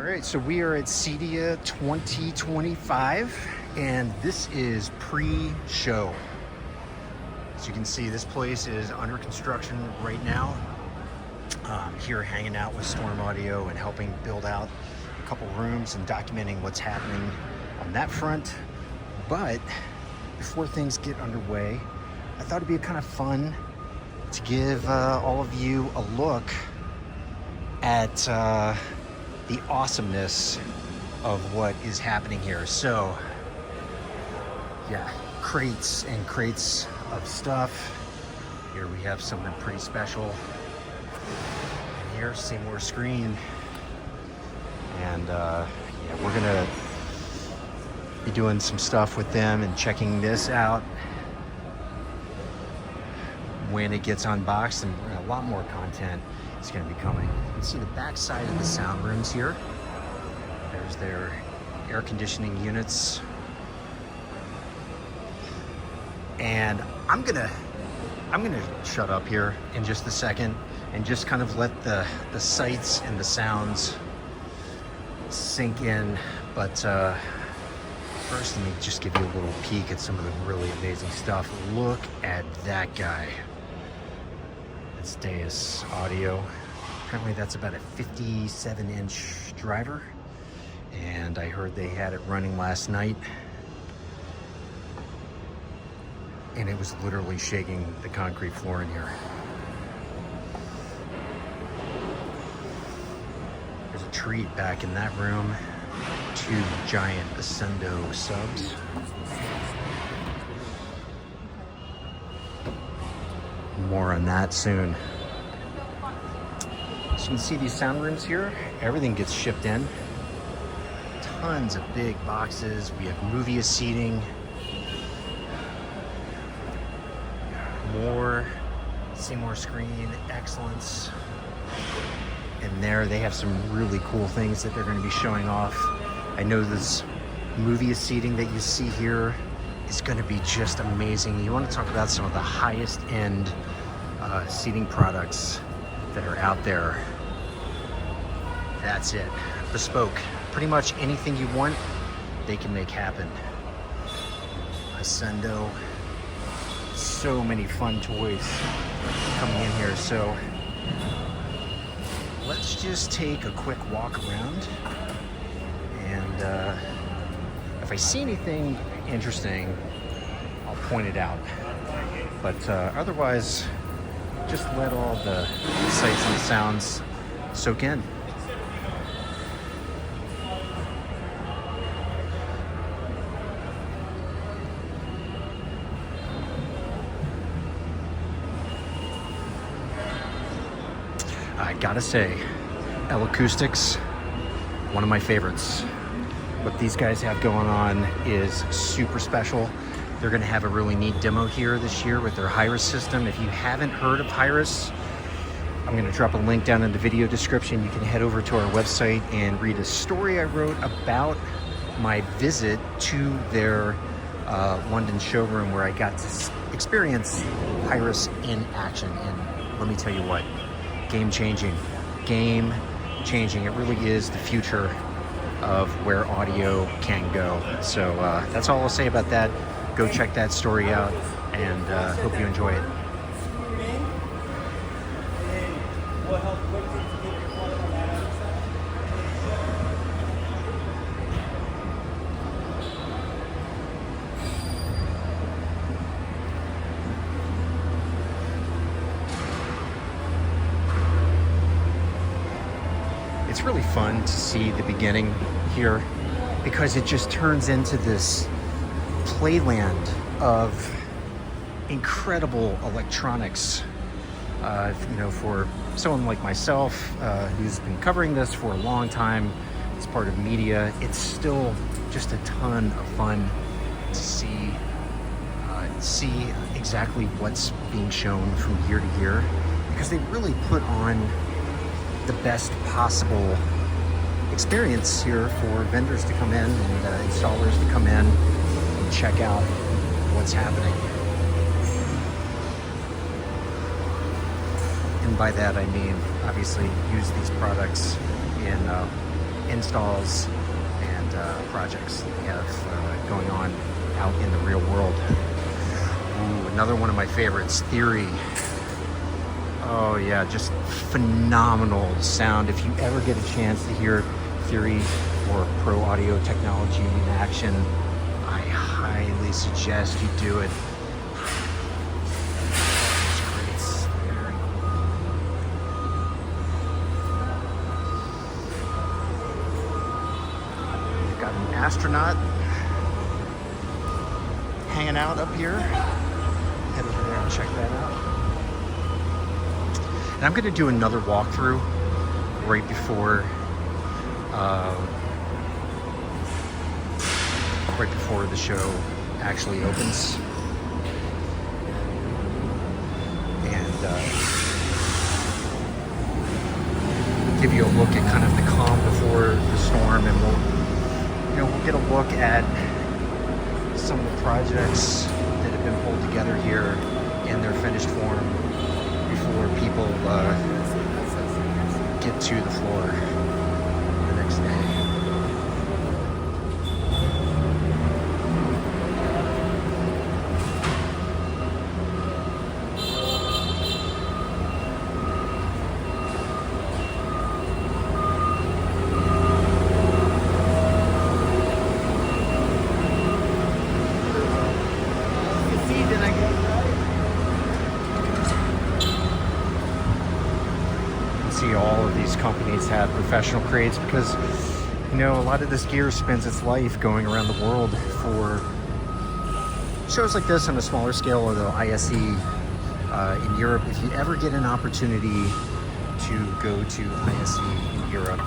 right, so we are at CEDIA 2025, and this is pre-show. As you can see, this place is under construction right now. Here hanging out with Storm Audio and helping build out a couple rooms and documenting what's happening on that front. But before things get underway, I thought it'd be kind of fun to give all of you a look at the awesomeness of what is happening here. So yeah, crates and crates of stuff. Here we have something pretty special. And here, Seymour screen. And yeah, we're gonna be doing some stuff with them and checking this out when it gets unboxed, and a lot more content is going to be coming. You can see the back side of the sound rooms here. There's their air conditioning units. And I'm gonna shut up here in just a second and just kind of let the sights and the sounds sink in. But first, let me just give you a little peek at some of the really amazing stuff. Look at that guy. That's Deus Audio. Apparently that's about a 57-inch driver, and I heard they had it running last night, and it was literally shaking the concrete floor in here. There's a treat back in that room. 2 giant Ascendo subs. More on that soon. So you can see these sound rooms here. Everything gets shipped in. Tons of big boxes. We have movie seating. More Seymour screen excellence. And there they have some really cool things that they're going to be showing off. I know this movie seating that you see here is going to be just amazing. You want to talk about some of the highest end seating products that are out there. That's it. Bespoke. Pretty much anything you want, they can make happen. Ascendo. So many fun toys coming in here. So let's just take a quick walk around, and if I see anything interesting, I'll point it out. But otherwise, just let all the sights and sounds soak in. I gotta say, Acoustics, one of my favorites. What these guys have going on is super special. They're gonna have a really neat demo here this year with their Hyris system. If you haven't heard of Hyris, I'm gonna drop a link down in the video description. You can head over to our website and read a story I wrote about my visit to their London showroom, where I got to experience Hyris in action. And let me tell you what, game changing. It really is the future of where audio can go. So that's all I'll say about that. Go check that story out, and hope you enjoy it. It's really fun to see the beginning here, because it just turns into this playland of incredible electronics. You know, for someone like myself who's been covering this for a long time as part of media, it's still just a ton of fun to see exactly what's being shown from year to year, because they really put on the best possible experience here for vendors to come in and installers to come in and check out what's happening. And by that I mean, obviously, use these products in installs and projects that we have going on out in the real world. Ooh, another one of my favorites, Theory. Oh yeah, just phenomenal sound. If you ever get a chance to hear Theory or Pro Audio technology in action, I highly suggest you do it. We've got an astronaut hanging out up here. Head over there and check that out. And I'm going to do another walkthrough right before the show actually opens, and give you a look at kind of the calm before the storm, and we'll get a look at some of the projects that have been pulled together here in their finished form before people get to the floor the next day. See, all of these companies have professional crates because, a lot of this gear spends its life going around the world for shows like this on a smaller scale, or the ISE in Europe. If you ever get an opportunity to go to ISE in Europe,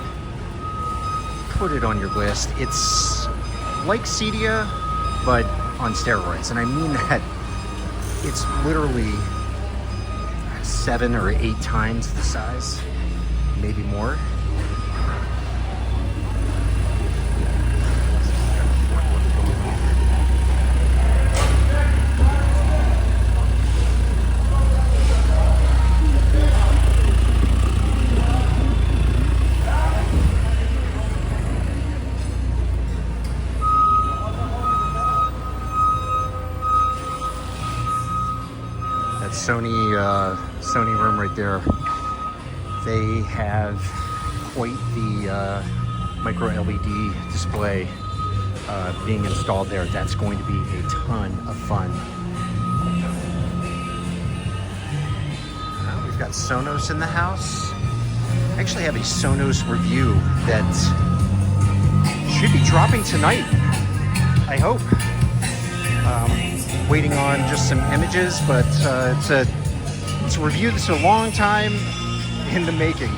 put it on your list. It's like CEDIA, but on steroids. And I mean that it's literally 7 or 8 times the size. Maybe more. That Sony room right there. They have quite the micro LED display being installed there. That's going to be a ton of fun. We've got Sonos in the house. I actually have a Sonos review that should be dropping tonight, I hope. Waiting on just some images, but it's a review that's a long time in the making.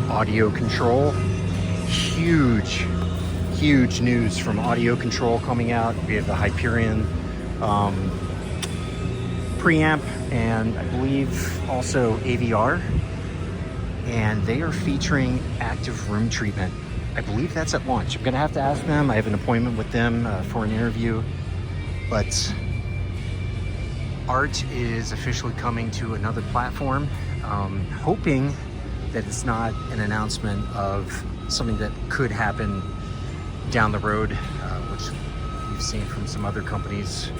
Audio Control. Huge news from Audio Control coming out. We have the Hyperion preamp, and I believe also AVR. And they are featuring active room treatment. I believe that's at launch. I'm gonna have to ask them. I have an appointment with them for an interview. But Art is officially coming to another platform. Hoping that it's not an announcement of something that could happen down the road, which we've seen from some other companies.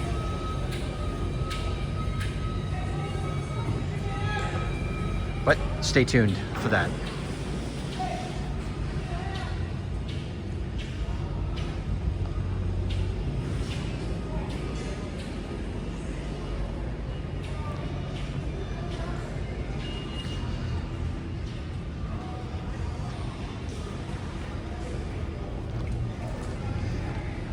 But stay tuned for that.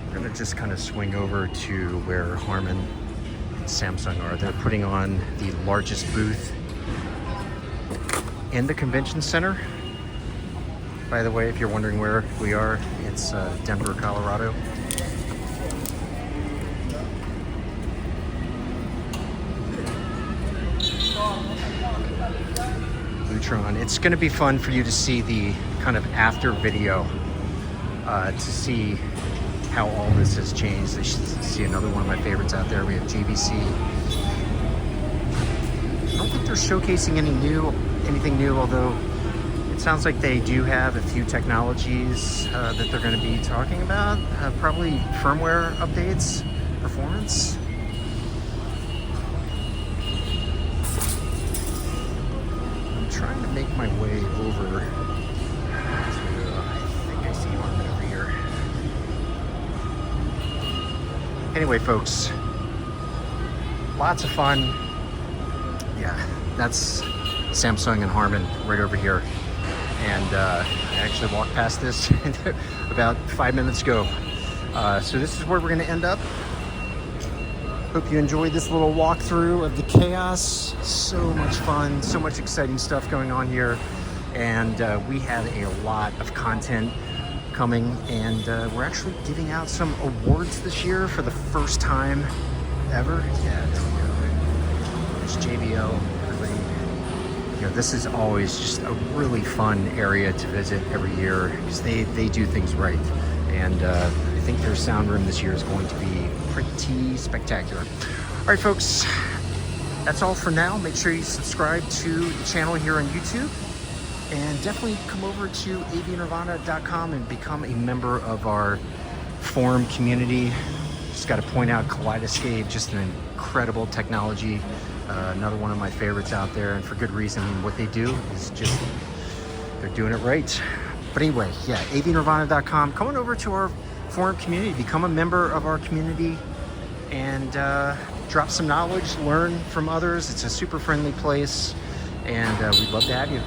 We're gonna just kind of swing over to where Harman and Samsung are. They're putting on the largest booth in the convention center. By the way, if you're wondering where we are, it's Denver, Colorado. Lutron. It's going to be fun for you to see the kind of after video, to see how all this has changed. I should see another one of my favorites out there. We have JVC. I don't think they're showcasing anything new, although it sounds like they do have a few technologies that they're going to be talking about. Probably firmware updates, performance. I'm trying to make my way over to, I think I see one over here. Anyway, folks, lots of fun. Yeah, that's Samsung and Harman right over here. And I actually walked past this about 5 minutes ago. So this is where we're going to end up. Hope you enjoyed this little walkthrough of the chaos. So much fun, so much exciting stuff going on here. And we have a lot of content coming. And we're actually giving out some awards this year for the first time ever. Yeah, there we go. There's JBL. You know, this is always just a really fun area to visit every year because they do things right. And I think their sound room this year is going to be pretty spectacular. All right, folks, that's all for now. Make sure you subscribe to the channel here on YouTube. And definitely come over to avnirvana.com and become a member of our forum community. Just got to point out Kaleidoscape, just an incredible technology. Another one of my favorites out there, and for good reason. What they do is just, they're doing it right. But anyway, yeah, avnirvana.com. Come on over to our forum community, become a member of our community, and drop some knowledge, learn from others. It's a super friendly place, and we'd love to have you.